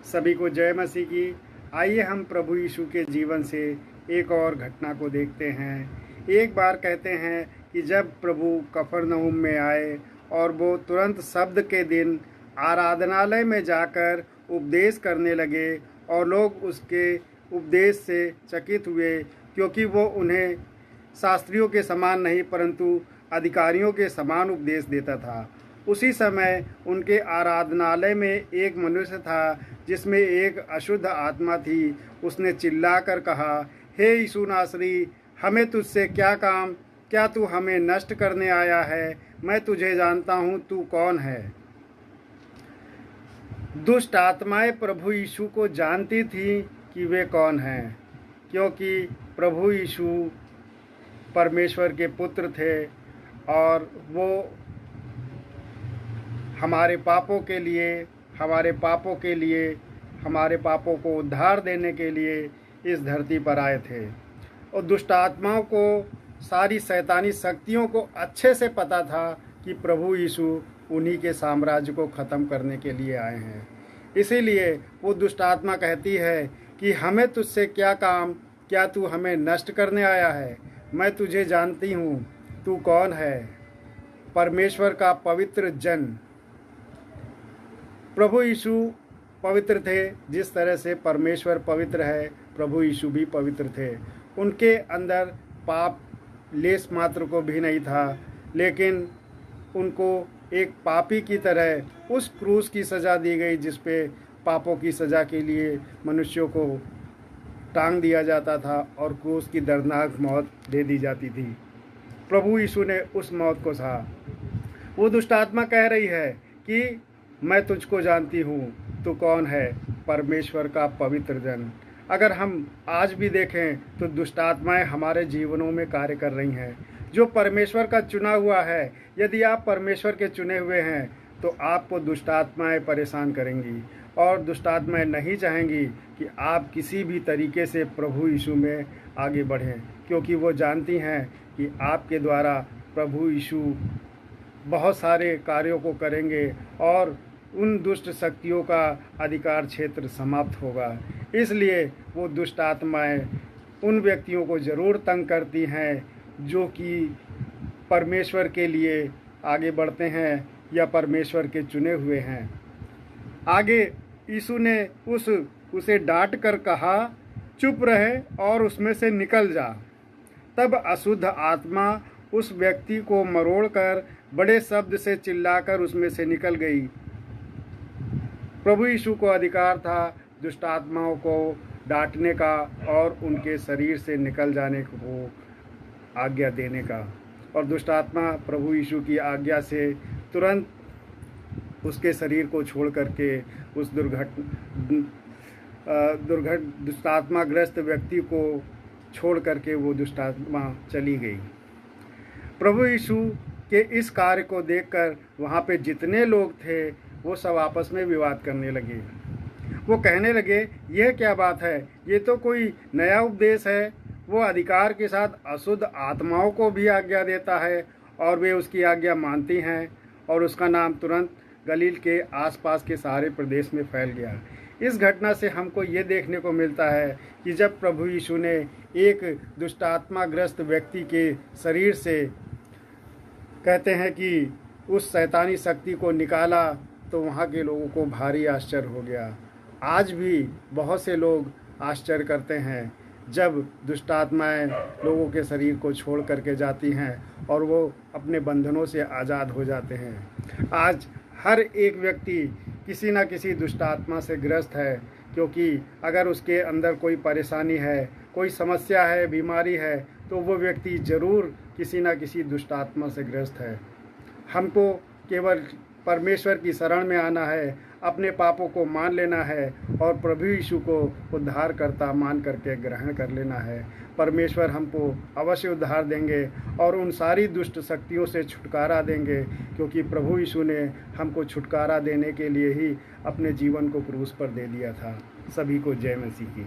सभी को जय मसीह की। आइए हम प्रभु यीशु के जीवन से एक और घटना को देखते हैं। एक बार कहते हैं कि जब प्रभु कफरनहूम में आए और वो तुरंत शब्द के दिन आराधनालय में जाकर उपदेश करने लगे और लोग उसके उपदेश से चकित हुए, क्योंकि वो उन्हें शास्त्रियों के समान नहीं परंतु अधिकारियों के समान उपदेश देता था। उसी समय उनके आराधनालय में एक मनुष्य था जिसमें एक अशुद्ध आत्मा थी। उसने चिल्लाकर कहा, हे यीशु नासरी, हमें तुझसे क्या काम? क्या तू हमें नष्ट करने आया है? मैं तुझे जानता हूँ, तू कौन है। दुष्ट आत्माएं प्रभु यीशु को जानती थी कि वे कौन हैं, क्योंकि प्रभु यीशु परमेश्वर के पुत्र थे और वो हमारे पापों को उद्धार देने के लिए इस धरती पर आए थे। और दुष्ट आत्माओं को, सारी शैतानी शक्तियों को अच्छे से पता था कि प्रभु यीशु उन्हीं के साम्राज्य को ख़त्म करने के लिए आए हैं। इसीलिए वो दुष्ट आत्मा कहती है कि हमें तुझसे क्या काम? क्या तू हमें नष्ट करने आया है? मैं तुझे जानती हूँ, तू कौन है। परमेश्वर का पवित्र जन। प्रभु यीशु पवित्र थे। जिस तरह से परमेश्वर पवित्र है, प्रभु यीशु भी पवित्र थे। उनके अंदर पाप लेस मात्र को भी नहीं था, लेकिन उनको एक पापी की तरह उस क्रूस की सज़ा दी गई जिस पे पापों की सज़ा के लिए मनुष्यों को टांग दिया जाता था और क्रूस की दर्दनाक मौत दे दी जाती थी। प्रभु यीशु ने उस मौत को सहा। वो दुष्ट आत्मा कह रही है कि मैं तुझको जानती हूँ, तू कौन है। परमेश्वर का पवित्र जन। अगर हम आज भी देखें तो दुष्ट आत्माएं हमारे जीवनों में कार्य कर रही हैं। जो परमेश्वर का चुना हुआ है, यदि आप परमेश्वर के चुने हुए हैं तो आपको दुष्ट आत्माएं परेशान करेंगी और दुष्ट आत्माएं नहीं चाहेंगी कि आप किसी भी तरीके से प्रभु यीशु में आगे बढ़ें, क्योंकि वो जानती हैं कि आपके द्वारा प्रभु यीशु बहुत सारे कार्यों को करेंगे और उन दुष्ट शक्तियों का अधिकार क्षेत्र समाप्त होगा। इसलिए वो दुष्ट आत्माएं उन व्यक्तियों को ज़रूर तंग करती हैं जो कि परमेश्वर के लिए आगे बढ़ते हैं या परमेश्वर के चुने हुए हैं। आगे यीशु ने उसे डांट कर कहा, चुप रहे और उसमें से निकल जा। तब अशुद्ध आत्मा उस व्यक्ति को मरोड़कर बड़े शब्द से चिल्लाकर उसमें से निकल गई। प्रभु यीशु को अधिकार था दुष्ट आत्माओं को डांटने का और उनके शरीर से निकल जाने को आज्ञा देने का। और दुष्ट आत्मा प्रभु यीशु की आज्ञा से तुरंत उसके शरीर को छोड़ करके उस दुष्ट आत्माग्रस्त व्यक्ति को छोड़ करके वो दुष्ट आत्मा चली गई। प्रभु यीशु के इस कार्य को देखकर वहाँ पे जितने लोग थे वो सब आपस में विवाद करने लगे। वो कहने लगे, यह क्या बात है? ये तो कोई नया उपदेश है। वो अधिकार के साथ अशुद्ध आत्माओं को भी आज्ञा देता है और वे उसकी आज्ञा मानती हैं, और उसका नाम तुरंत गलील के आसपास के सारे प्रदेश में फैल गया। इस घटना से हमको ये देखने को मिलता है कि जब प्रभु यीशु ने एक दुष्ट आत्माग्रस्त व्यक्ति के शरीर से, कहते हैं कि उस शैतानी शक्ति को निकाला, तो वहाँ के लोगों को भारी आश्चर्य हो गया। आज भी बहुत से लोग आश्चर्य करते हैं जब दुष्ट आत्माएं लोगों के शरीर को छोड़ करके जाती हैं और वो अपने बंधनों से आज़ाद हो जाते हैं। आज हर एक व्यक्ति किसी न किसी दुष्ट आत्मा से ग्रस्त है, क्योंकि अगर उसके अंदर कोई परेशानी है, कोई समस्या है, बीमारी है, तो वो व्यक्ति ज़रूर किसी न किसी दुष्ट आत्मा से ग्रस्त है। हमको केवल परमेश्वर की शरण में आना है, अपने पापों को मान लेना है और प्रभु यीशु को उद्धारकर्ता मान करके ग्रहण कर लेना है। परमेश्वर हमको अवश्य उद्धार देंगे और उन सारी दुष्ट शक्तियों से छुटकारा देंगे, क्योंकि प्रभु यीशु ने हमको छुटकारा देने के लिए ही अपने जीवन को क्रूस पर दे दिया था। सभी को जय मसीह की।